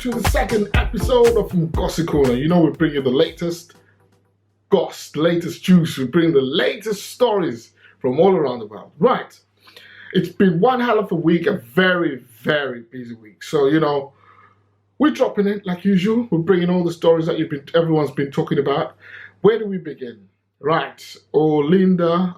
to the second episode of MGOSI Corner. You know we bring you the latest goss, the latest juice. We bring the latest stories from all around the world. Right. It's been one hell of a week, a very, very busy week. So, you know, we're dropping it like usual. We're bringing all the stories that everyone's been talking about. Where do we begin? Right. Linda.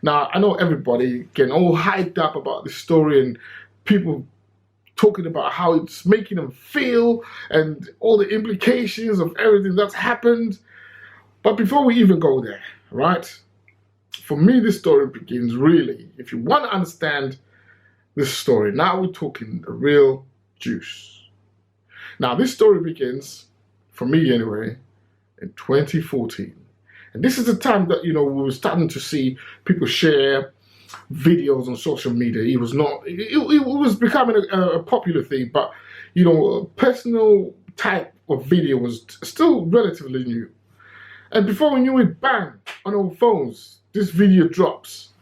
Now, I know everybody getting all hyped up about this story and people talking about how it's making them feel and all the implications of everything that's happened. But before we even go there, right? For me, this story begins really, if you want to understand this story, now we're talking the real juice. Now, this story begins, for me anyway, in 2014. And this is the time that, you know, we were starting to see people share videos on social media. It was becoming a popular thing, but, you know, a personal type of video was still relatively new. And before we knew it, bang, on our phones, this video drops.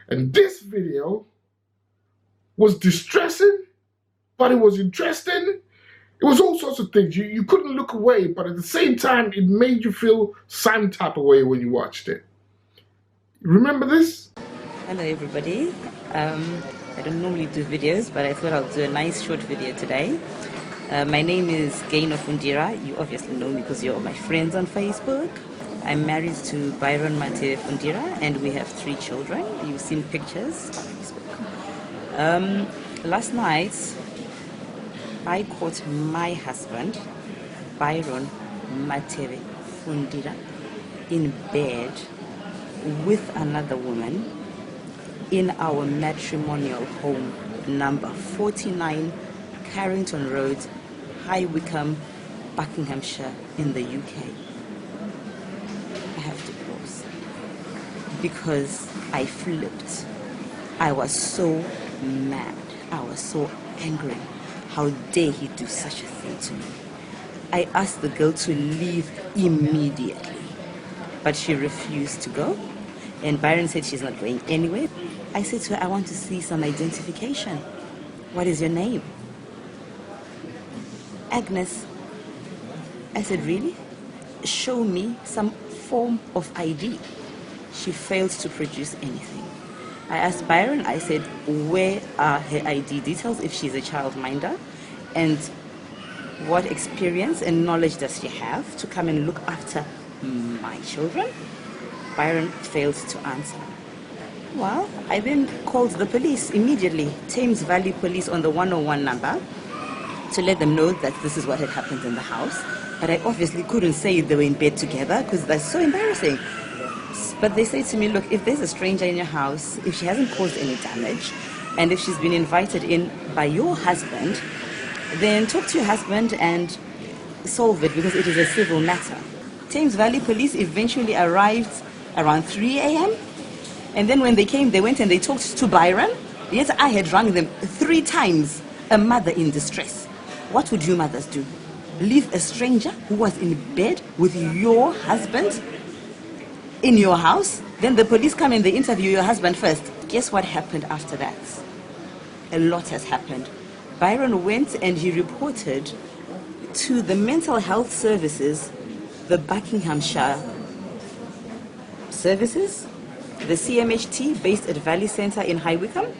And this video was distressing, but it was interesting. It was all sorts of things. You couldn't look away, but at the same time, it made you feel some type of way when you watched it. Remember this? Hello everybody. I don't normally do videos, but I thought I'll do a nice short video today. My name is Gaino Fundira. You obviously know me because you're my friends on Facebook. I'm married to Byron Mate Fundira and we have 3 children. You've seen pictures on Facebook. Last night, I caught my husband, Byron Mate Fundira, in bed with another woman in our matrimonial home, number 49 Carrington Road, High Wycombe, Buckinghamshire, in the UK. I have to pause because I flipped. I was so mad. I was so angry. How dare he do such a thing to me? I asked the girl to leave immediately, but she refused to go. And Byron said she's not going anywhere. I said to her, I want to see some identification. What is your name? Agnes. I said, really? Show me some form of ID. She failed to produce anything. I asked Byron, I said, where are her ID details if she's a childminder? And what experience and knowledge does she have to come and look after my children? Byron failed to answer. Well, I then called the police immediately, Thames Valley Police on the 101 number, to let them know that this is what had happened in the house. But I obviously couldn't say they were in bed together because that's so embarrassing. But they say to me, look, if there's a stranger in your house, if she hasn't caused any damage, and if she's been invited in by your husband, then talk to your husband and solve it because it is a civil matter. Thames Valley Police eventually arrived around 3 a.m. And then when they came, they went and they talked to Byron. Yet I had rung them 3 times, a mother in distress. What would you mothers do? Leave a stranger who was in bed with your husband in your house? Then the police come and they interview your husband first. Guess what happened after that? A lot has happened. Byron went and he reported to the mental health services, the Buckinghamshire services, the CMHT based at Valley Centre in High Wycombe,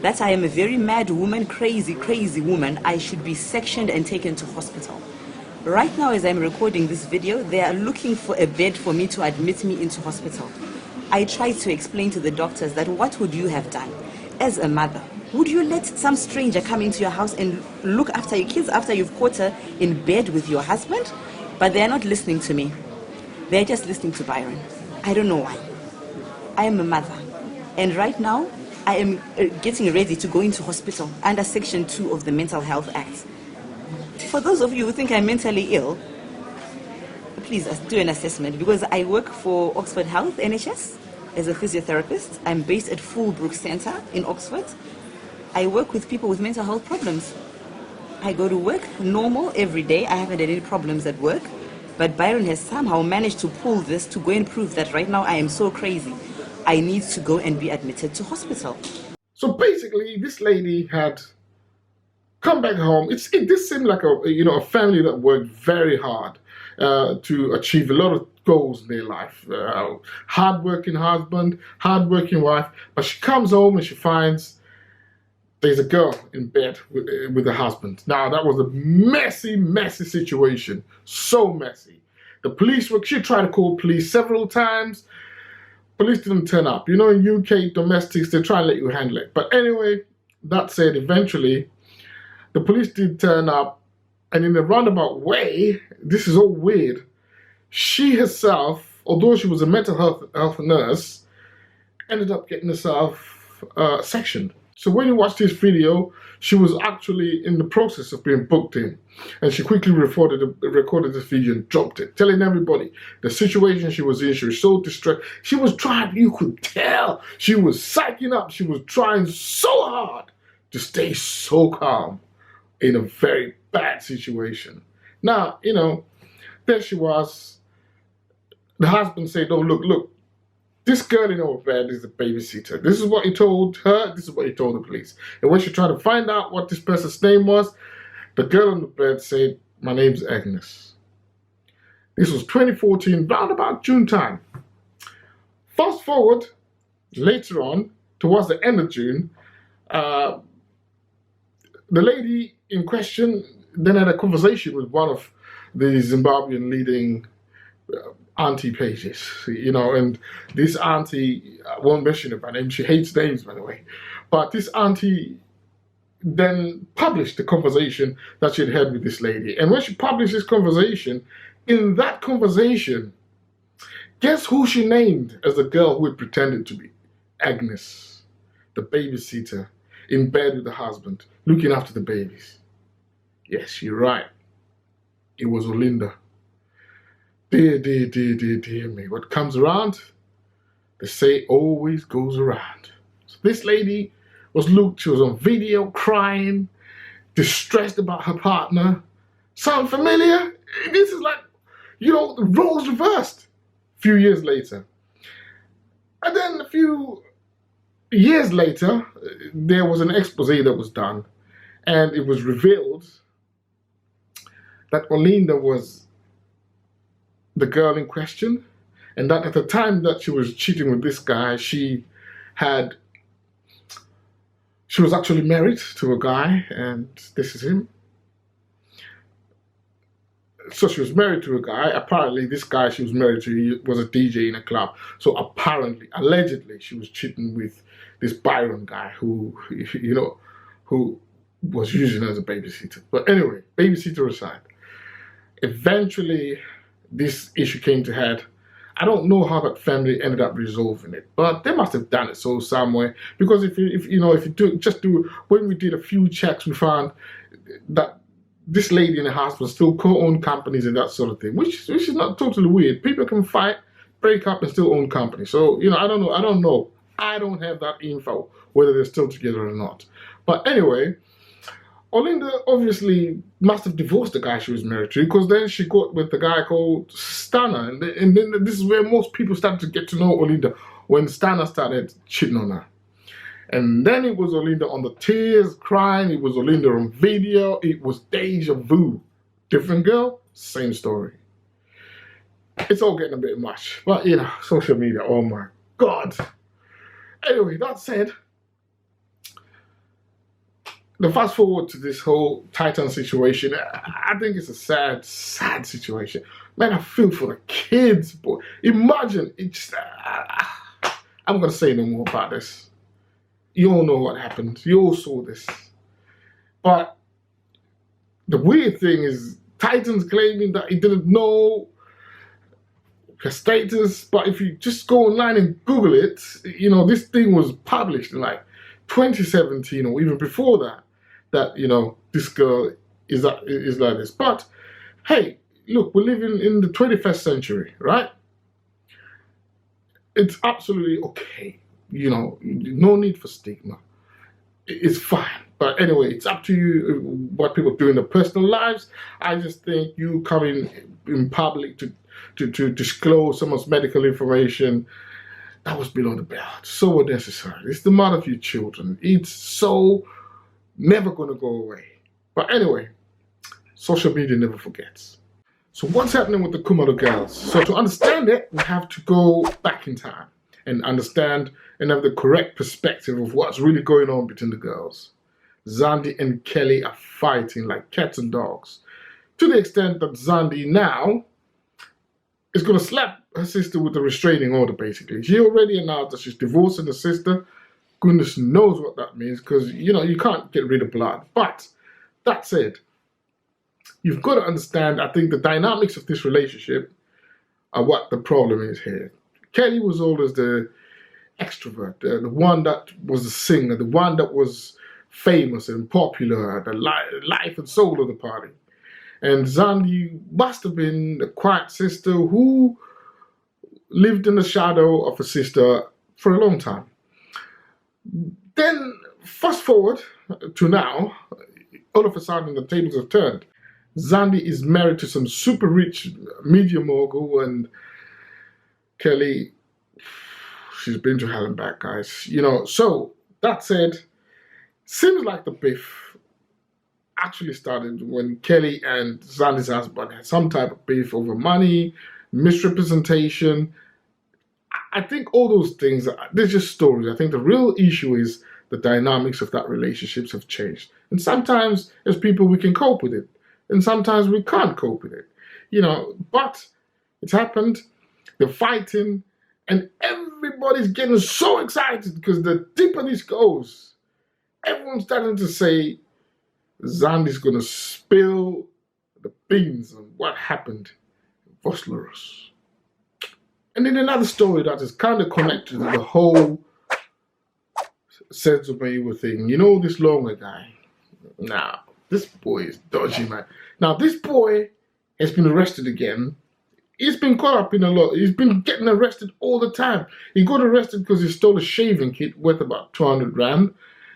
that I am a very mad woman, crazy woman. I should be sectioned and taken to hospital. Right now, as I'm recording this video, they are looking for a bed for me to admit me into hospital. I tried to explain to the doctors that what would you have done as a mother? Would you let some stranger come into your house and look after your kids after you've caught her in bed with your husband? But they are not listening to me. They're just listening to Byron. I don't know why. I am a mother. And right now, I am getting ready to go into hospital under Section 2 of the Mental Health Act. For those of you who think I'm mentally ill, please do an assessment because I work for Oxford Health, NHS, as a physiotherapist. I'm based at Fulbrook Centre in Oxford. I work with people with mental health problems. I go to work normal every day. I haven't had any problems at work. But Byron has somehow managed to pull this to go and prove that right now I am so crazy. I need to go and be admitted to hospital. So basically, this lady had come back home. This seemed like a family that worked very hard to achieve a lot of goals in their life. Hard-working husband, hard-working wife, but she comes home and she finds there's a girl in bed with the husband. Now, that was a messy, messy situation. So messy. She tried to call police several times. Police didn't turn up. You know, in UK domestics, they try and let you handle it. But anyway, that said, eventually, the police did turn up. And in a roundabout way, this is all weird, she herself, although she was a mental health nurse, ended up getting herself sectioned. So when you watch this video, she was actually in the process of being booked in. And she quickly recorded this video and dropped it, telling everybody the situation she was in. She was so distressed. She was trying, you could tell, she was psyching up. She was trying so hard to stay so calm in a very bad situation. Now, you know, there she was. The husband said, oh, look, this girl in our bed is a babysitter. This is what he told her. This is what he told the police. And when she tried to find out what this person's name was, the girl on the bed said, my name's Agnes. This was 2014, round about June time. Fast forward, later on, towards the end of June, the lady in question then had a conversation with one of the Zimbabwean leading auntie pages, you know, and this auntie, I won't mention her by name, she hates names, by the way, but this auntie then published the conversation that she'd had with this lady. And when she published this conversation, in that conversation, guess who she named as the girl who had pretended to be Agnes, the babysitter, in bed with the husband, looking after the babies. Yes, you're right. It was Olinda. Dear me. What comes around, they say always goes around. So this lady she was on video crying, distressed about her partner. Sound familiar? This is like, you know, the roles reversed a few years later. And then a few years later, there was an expose that was done, and it was revealed that Olinda was the girl in question, and that at the time that she was cheating with this guy, she was actually married to a guy, and this is him. So she was married to a guy. Apparently, this guy she was married to was a DJ in a club. So apparently, allegedly, she was cheating with this Byron guy who, you know, who was using her as a babysitter. But anyway, babysitter aside, eventually this issue came to head. I don't know how that family ended up resolving it, but they must have done it so somewhere. Because if you when we did a few checks, we found that this lady and her husband still co-own companies and that sort of thing, which is not totally weird. People can fight, break up, and still own companies. So, you know, I don't know. I don't have that info, whether they're still together or not. But anyway, Olinda obviously must have divorced the guy she was married to, because then she got with the guy called Stana. And then this is where most people started to get to know Olinda, when Stana started cheating on her. And then it was Olinda on the tears, crying. It was Olinda on video. It was deja vu. Different girl, same story. It's all getting a bit much. But, you know, social media, oh my God. Anyway, that said, the fast forward to this whole Titan situation, I think it's a sad, sad situation. Man, I feel for the kids, boy. Imagine, I'm going to say no more about this. You all know what happened. You all saw this. But the weird thing is, Titan's claiming that he didn't know her status. But if you just go online and Google it, you know, this thing was published in like 2017 or even before that, that, you know, this girl is like this. But hey, look, we're living in the 21st century, right? It's absolutely okay. You know, no need for stigma. It's fine. But anyway, it's up to you what people do in their personal lives. I just think you coming in public to disclose someone's medical information, that was below the belt. So unnecessary. It's the mother of your children. It's so never going to go away. But anyway, social media never forgets. So what's happening with the Kumalo girls? So to understand it, we have to go back in time and understand and have the correct perspective of what's really going on between the girls. Zandi and Kelly are fighting like cats and dogs, to the extent that Zandi now is going to slap her sister with a restraining order, basically. She already announced that she's divorcing her sister. Goodness knows what that means, because, you know, you can't get rid of blood. But that said, you've got to understand, I think, the dynamics of this relationship are what the problem is here. Kelly was always the extrovert, the one that was the singer, the one that was famous and popular, the life and soul of the party. And Zandi must have been the quiet sister who lived in the shadow of her sister for a long time. Then, fast forward to now, all of a sudden the tables have turned. Zandi is married to some super rich media mogul, and Kelly, she's been to hell and back, guys. You know, so that said, seems like the beef actually started when Kelly and Zandi's husband had some type of beef over money, misrepresentation. I think all those things, they're just stories. I think the real issue is the dynamics of that relationships have changed. And sometimes as people we can cope with it, and sometimes we can't cope with it. You know, but it's happened, they're fighting, and everybody's getting so excited because the deeper this goes, everyone's starting to say Zandi's going to spill the beans on what happened in Vosloros. And then another story that is kind of connected to the whole sense of Mayuwa thing. You know this Longa guy? Now, this boy is dodgy, man. Now, this boy has been arrested again. He's been caught up in a lot. He's been getting arrested all the time. He got arrested because he stole a shaving kit worth about 200 rand.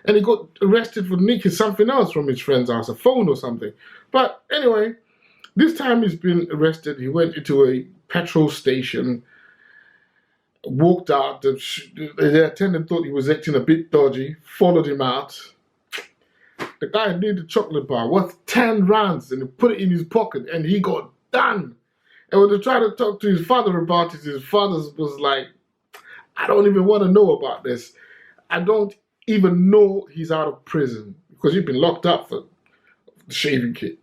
And he got arrested for nicking something else from his friend's house, a phone or something. But anyway, this time he's been arrested. He went into a petrol station, walked out. The attendant thought he was acting a bit dodgy, followed him out. The guy needed a chocolate bar worth 10 rands, and he put it in his pocket, and he got done. And when they tried to talk to his father about it, his father was like, I don't even want to know about this. I don't even know he's out of prison because he's been locked up for the shaving kit.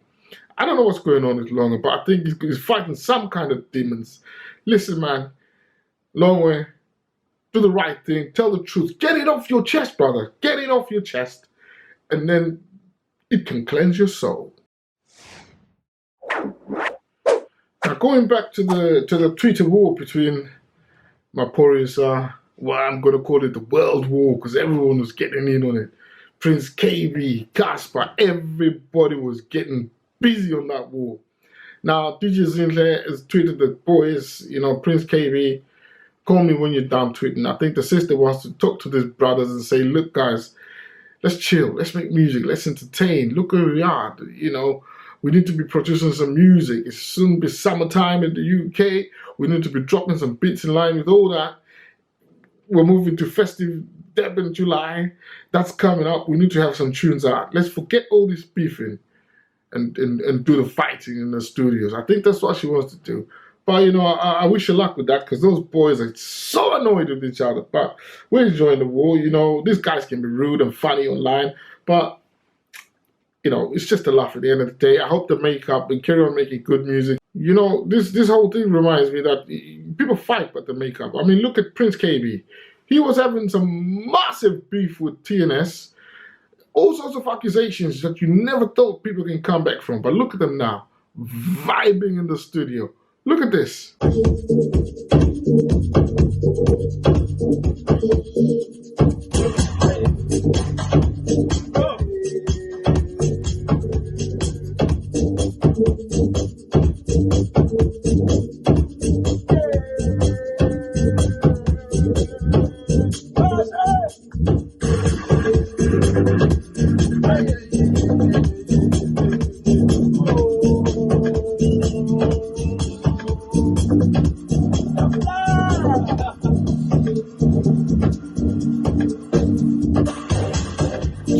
I don't know what's going on with Longa, but I think he's fighting some kind of demons. Listen, man, Longway, do the right thing, tell the truth, get it off your chest, brother, get it off your chest, and then it can cleanse your soul. Now, going back to the Twitter war between Maporisa, well, I'm going to call it the World War because everyone was getting in on it. Prince KB, Caspar, everybody was getting busy on that war. Now, DJ Zinhle has tweeted the boys, you know, Prince KB, call me when you're done tweeting. I think the sister wants to talk to these brothers and say, look, guys, let's chill, let's make music, let's entertain. Look where we are, you know. We need to be producing some music. It's soon be summertime in the UK. We need to be dropping some beats in line with all that. We're moving to festive Deb in July. That's coming up. We need to have some tunes out. Let's forget all this beefing and do the fighting in the studios. I think that's what she wants to do. But, you know, I wish her luck with that because those boys are so annoyed with each other. But we're enjoying the war. You know, these guys can be rude and funny online. But, you know, it's just a laugh at the end of the day. I hope they make up and carry on making good music. You know, this whole thing reminds me that people fight but they make up. I mean, look at Prince KB. He was having some massive beef with TNS. All sorts of accusations that you never thought people can come back from. But look at them now, vibing in the studio. Look at this.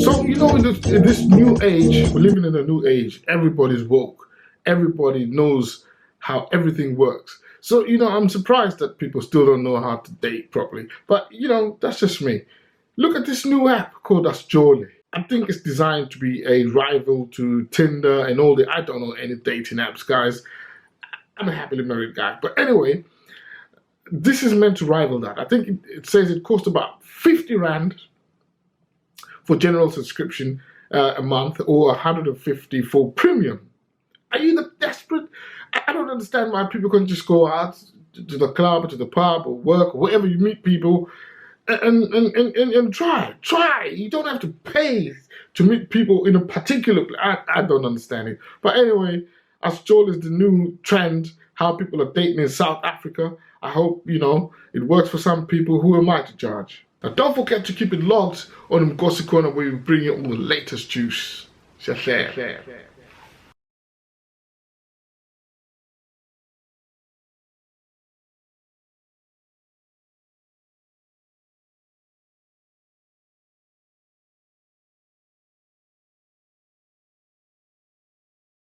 So, you know, in this new new age, we're living in a new age. Everybody's woke. Everybody knows how everything works. So, I'm surprised that people still don't know how to date properly. But, that's just me. Look at this new app called Asjoli. I think it's designed to be a rival to Tinder and all the, I don't know any dating apps, guys. I'm a happily married guy. But anyway, this is meant to rival that. I think it says it costs about 50 Rand for general subscription a month, or 150 for premium. Are you the desperate? I don't understand why people can just go out to the club, or to the pub, or work, or wherever you meet people, and try. You don't have to pay to meet people in a particular place. I don't understand it. But anyway, Astrol is the new trend, how people are dating in South Africa. I hope, it works for some people. Who am I to judge? Now, don't forget to keep it logged on MGOSI Corner, where we bring you all the latest juice. Share.